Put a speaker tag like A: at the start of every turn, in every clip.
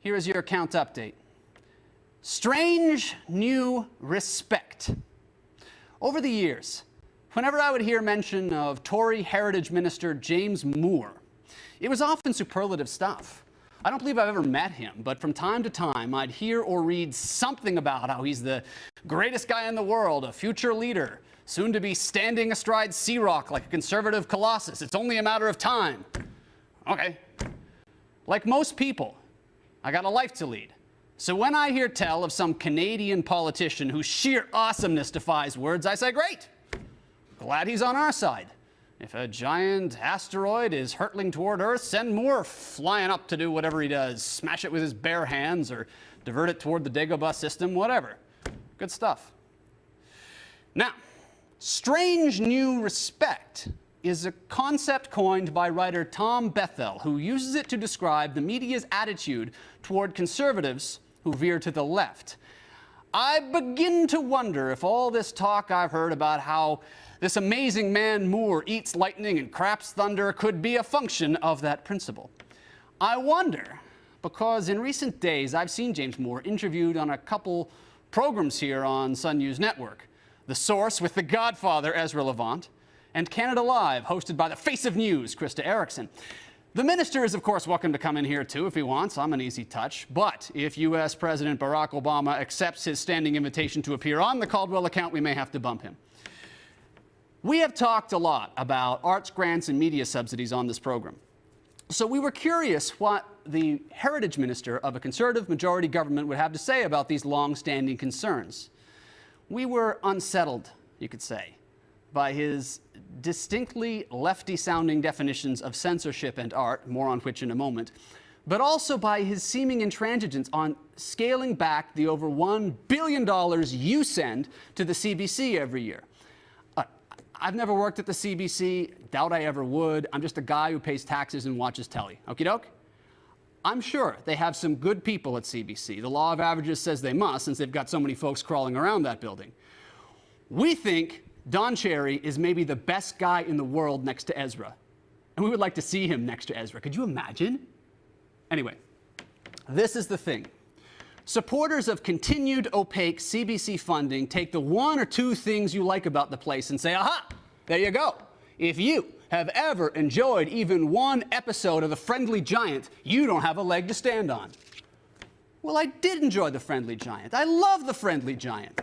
A: Here is your account update. Strange new respect. Over the years, whenever I would hear mention of Tory Heritage Minister James Moore, it was often superlative stuff. I don't believe I've ever met him, but from time to time I'd hear or read something about how he's the greatest guy in the world, a future leader, soon to be standing astride Sea Rock like a conservative colossus. It's only a matter of time. Okay. Like most people, I got a life to lead. So when I hear tell of some Canadian politician whose sheer awesomeness defies words, I say, great. Glad he's on our side. If a giant asteroid is hurtling toward Earth, send Moore flying up to do whatever he does. Smash it with his bare hands or divert it toward the Dagobah system, whatever. Good stuff. Now, strange new respect is a concept coined by writer Tom Bethel, who uses it to describe the media's attitude toward conservatives who veer to the left. I begin to wonder if all this talk I've heard about how this amazing man Moore eats lightning and craps thunder could be a function of that principle. I wonder because in recent days I've seen James Moore interviewed on a couple programs here on Sun News Network. The Source with the Godfather, Ezra Levant, and Canada Live, hosted by the face of news, Krista Erickson. The minister is, of course, welcome to come in here, too, if he wants. I'm an easy touch. But if U.S. President Barack Obama accepts his standing invitation to appear on the Caldwell account, we may have to bump him. We have talked a lot about arts grants and media subsidies on this program. So we were curious what the heritage minister of a conservative majority government would have to say about these long-standing concerns. We were unsettled, you could say, by his distinctly lefty-sounding definitions of censorship and art, more on which in a moment, but also by his seeming intransigence on scaling back the over $1 billion you send to the CBC every year. I've never worked at the CBC, doubt I ever would. I'm just a guy who pays taxes and watches telly. Okie doke? I'm sure they have some good people at CBC. The law of averages says they must, since they've got so many folks crawling around that building. We think Don Cherry is maybe the best guy in the world next to Ezra. And we would like to see him next to Ezra. Could you imagine? Anyway, this is the thing. Supporters of continued opaque CBC funding take the one or two things you like about the place and say, aha, there you go. If you have ever enjoyed even one episode of The Friendly Giant, you don't have a leg to stand on. Well, I did enjoy The Friendly Giant. I love The Friendly Giant.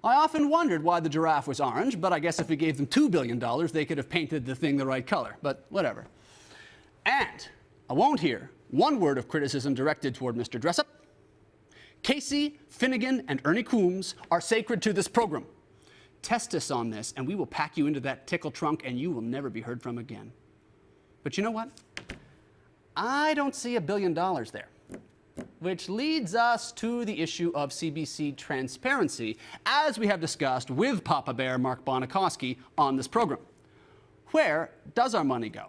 A: I often wondered why the giraffe was orange, but I guess if we gave them $2 billion, they could have painted the thing the right color, but whatever. And I won't hear one word of criticism directed toward Mr. Dressup. Casey, Finnegan, and Ernie Coombs are sacred to this program. Test us on this, and we will pack you into that tickle trunk, and you will never be heard from again. But you know what? I don't see $1 billion there. Which leads us to the issue of CBC transparency, as we have discussed with Papa Bear Mark Bonikowski on this program. Where does our money go?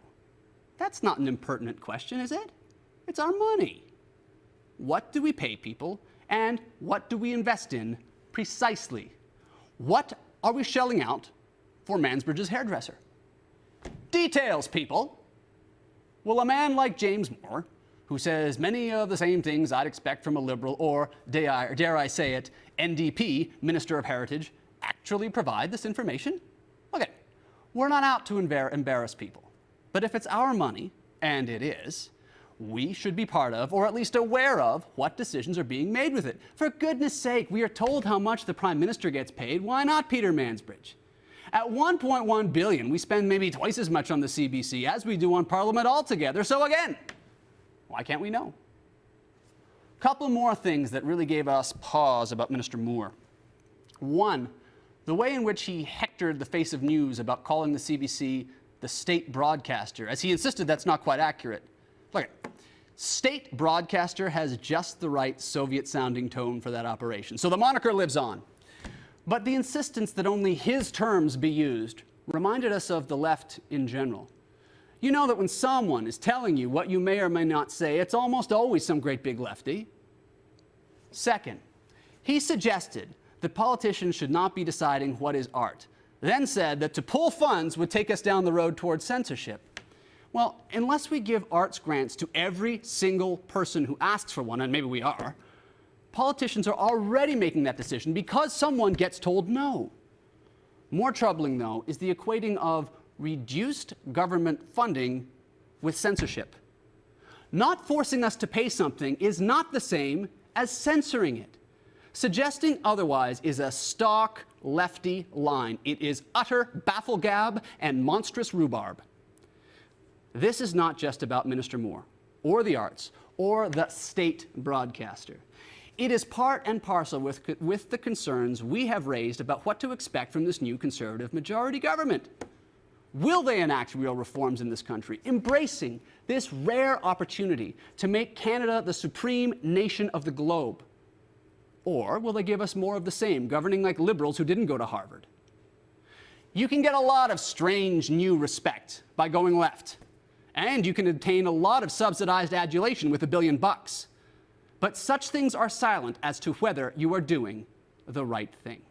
A: That's not an impertinent question, is it? It's our money. What do we pay people, and what do we invest in precisely? What are we shelling out for Mansbridge's hairdresser? Details, people. Will a man like James Moore, who says many of the same things I'd expect from a Liberal or, dare I say it, NDP Minister of Heritage, actually provide this information? Okay, we're not out to embarrass people. But if it's our money, and it is, we should be part of, or at least aware of, what decisions are being made with it. For goodness sake, we are told how much the Prime Minister gets paid. Why not Peter Mansbridge? At $1.1 billion, we spend maybe twice as much on the CBC as we do on Parliament altogether. So again, why can't we know? A couple more things that really gave us pause about Minister Moore. One, the way in which he hectored the face of news about calling the CBC the state broadcaster, as he insisted that's not quite accurate. Look, state broadcaster has just the right Soviet-sounding tone for that operation, so the moniker lives on. But the insistence that only his terms be used reminded us of the left in general. You know that when someone is telling you what you may or may not say, it's almost always some great big lefty. Second, he suggested that politicians should not be deciding what is art, then said that to pull funds would take us down the road towards censorship. Well, unless we give arts grants to every single person who asks for one, and maybe we are, politicians are already making that decision because someone gets told no. More troubling, though, is the equating of reduced government funding with censorship. Not forcing us to pay something is not the same as censoring it. Suggesting otherwise is a stark lefty line. It is utter bafflegab and monstrous rhubarb. This is not just about Minister Moore, or the arts, or the state broadcaster. It is part and parcel with the concerns we have raised about what to expect from this new Conservative majority government. Will they enact real reforms in this country, embracing this rare opportunity to make Canada the supreme nation of the globe? Or will they give us more of the same, governing like liberals who didn't go to Harvard? You can get a lot of strange new respect by going left, and you can obtain a lot of subsidized adulation with $1 billion. But such things are silent as to whether you are doing the right thing.